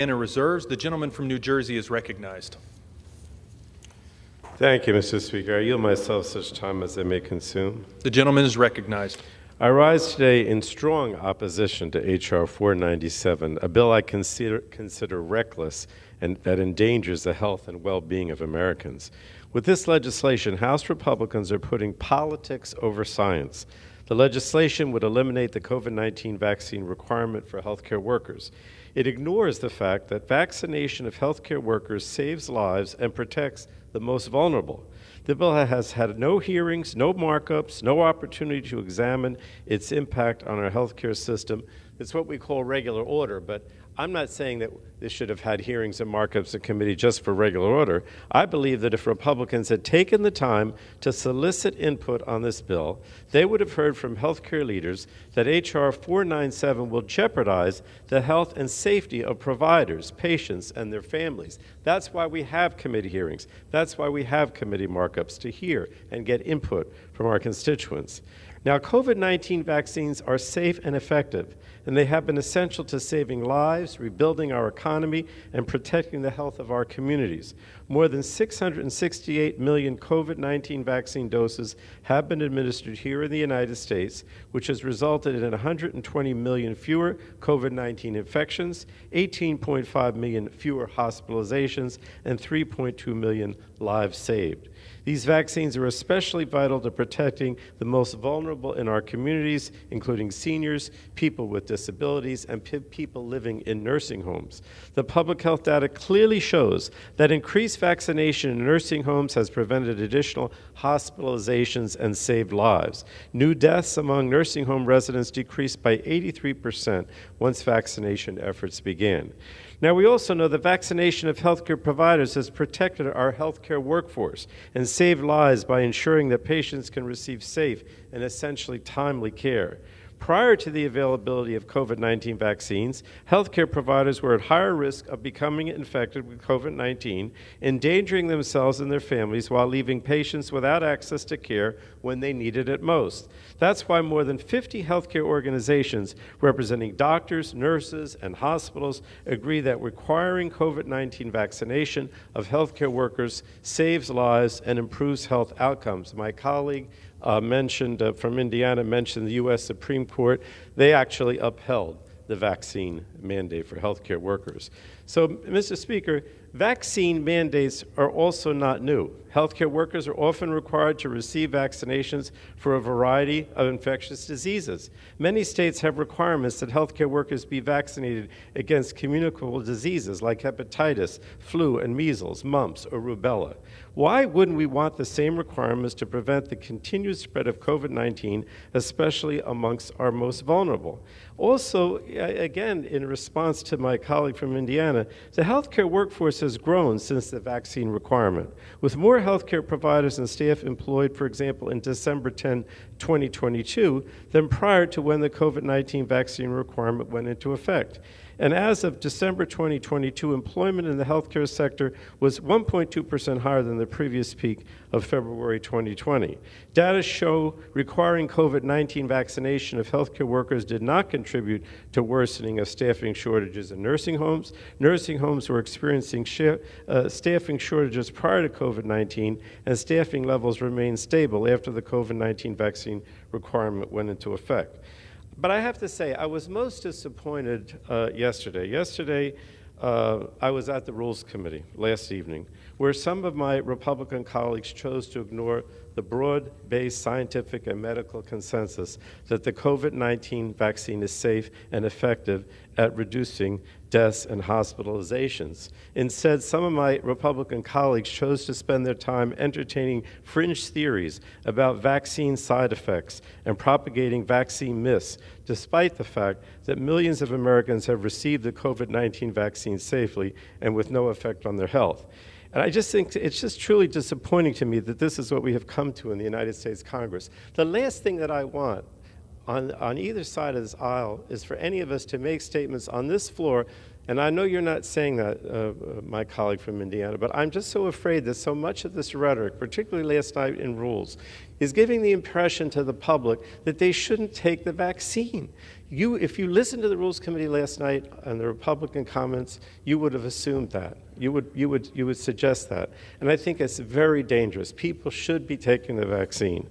And reserves, the gentleman from New Jersey is recognized. Thank you, Mr. Speaker. I yield myself such time as I may consume. The gentleman is recognized. I rise today in strong opposition to H.R. 497, a bill I consider reckless and that endangers the health and well-being of Americans. With this legislation, House Republicans are putting politics over science. The legislation would eliminate the COVID-19 vaccine requirement for healthcare workers. It ignores the fact that vaccination of healthcare workers saves lives and protects the most vulnerable. The bill has had no hearings, no markups, no opportunity to examine its impact on our healthcare system. It's what we call regular order, but I'm not saying that this should have had hearings and markups in committee just for regular order. I believe that if Republicans had taken the time to solicit input on this bill, they would have heard from healthcare leaders that H.R. 497 will jeopardize the health and safety of providers, patients, and their families. That's why we have committee hearings. That's why we have committee markups, to hear and get input from our constituents. Now, COVID-19 vaccines are safe and effective, and they have been essential to saving lives, rebuilding our economy, and protecting the health of our communities. More than 668 million COVID-19 vaccine doses have been administered here in the United States, which has resulted in 120 million fewer COVID-19 infections, 18.5 million fewer hospitalizations, and 3.2 million lives saved. These vaccines are especially vital to protecting the most vulnerable in our communities, including seniors, people with disabilities, and people living in nursing homes. The public health data clearly shows that increased vaccination in nursing homes has prevented additional hospitalizations and saved lives. New deaths among nursing home residents decreased by 83% once vaccination efforts began. Now, we also know that vaccination of healthcare providers has protected our healthcare workforce and saved lives by ensuring that patients can receive safe and essentially timely care. Prior to the availability of COVID-19 vaccines, healthcare providers were at higher risk of becoming infected with COVID-19, endangering themselves and their families while leaving patients without access to care when they needed it most. That's why more than 50 healthcare organizations representing doctors, nurses, and hospitals agree that requiring COVID-19 vaccination of healthcare workers saves lives and improves health outcomes. My colleague from Indiana mentioned the U.S. Supreme Court. They actually upheld the vaccine mandate for healthcare workers. So, Mr. Speaker, vaccine mandates are also not new. Healthcare workers are often required to receive vaccinations for a variety of infectious diseases. Many states have requirements that healthcare workers be vaccinated against communicable diseases like hepatitis, flu, and measles, mumps, or rubella. Why wouldn't we want the same requirements to prevent the continued spread of COVID-19, especially amongst our most vulnerable? Also, again, in response to my colleague from Indiana, the healthcare workforce has grown since the vaccine requirement, with more healthcare providers and staff employed, for example, in December 10, 2022, than prior to when the COVID-19 vaccine requirement went into effect. And as of December 2022, employment in the healthcare sector was 1.2% higher than the previous peak of February 2020. Data show requiring COVID-19 vaccination of healthcare workers did not contribute to worsening of staffing shortages in nursing homes. Nursing homes were experiencing staffing shortages prior to COVID-19, and staffing levels remained stable after the COVID-19 vaccine requirement went into effect. But I have to say, I was most disappointed yesterday. Yesterday, I was at the Rules Committee last evening, where some of my Republican colleagues chose to ignore the broad-based scientific and medical consensus that the COVID-19 vaccine is safe and effective at reducing deaths and hospitalizations. Instead, some of my Republican colleagues chose to spend their time entertaining fringe theories about vaccine side effects and propagating vaccine myths, despite the fact that millions of Americans have received the COVID-19 vaccine safely and with no effect on their health. And I just think it's just truly disappointing to me that this is what we have come to in the United States Congress. The last thing that I want on either side of this aisle is for any of us to make statements on this floor, and I know you're not saying that, my colleague from Indiana, but I'm just so afraid that so much of this rhetoric, particularly last night in Rules, is giving the impression to the public that they shouldn't take the vaccine. If you listened to the Rules Committee last night and the Republican comments, you would have assumed that. You would suggest that. And I think it's very dangerous. People should be taking the vaccine.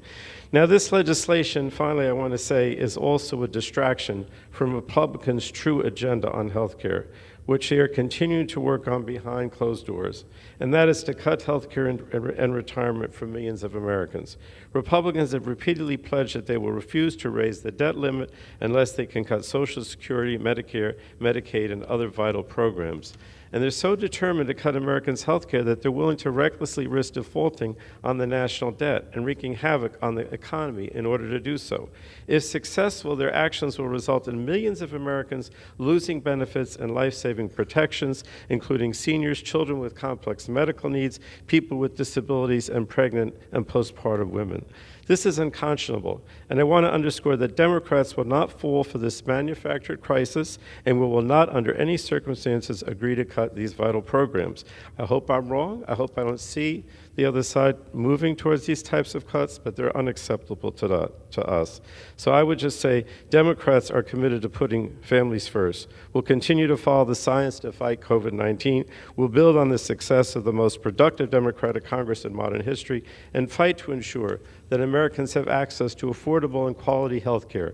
Now, this legislation, finally, I want to say, is also a distraction from Republicans' true agenda on health care, which they are continuing to work on behind closed doors, and that is to cut health care and retirement for millions of Americans. Republicans have repeatedly pledged that they will refuse to raise the debt limit unless they can cut Social Security, Medicare, Medicaid, and other vital programs. And they're so determined to cut Americans' health care that they're willing to recklessly risk defaulting on the national debt and wreaking havoc on the economy in order to do so. If successful, their actions will result in millions of Americans losing benefits and life-saving protections, including seniors, children with complex medical needs, people with disabilities, and pregnant and postpartum women. This is unconscionable, and I want to underscore that Democrats will not fall for this manufactured crisis, and we will not, under any circumstances, agree to cut these vital programs. I hope I'm wrong. I hope I don't see the other side moving towards these types of cuts, but they're unacceptable to us. So I would just say Democrats are committed to putting families first. We'll continue to follow the science to fight COVID-19. We'll build on the success of the most productive Democratic Congress in modern history and fight to ensure that Americans have access to affordable and quality health care,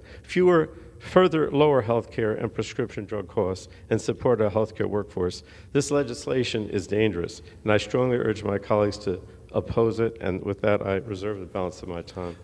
further lower health care and prescription drug costs, and support our health care workforce. This legislation is dangerous, and I strongly urge my colleagues to oppose it, and with that, I reserve the balance of my time.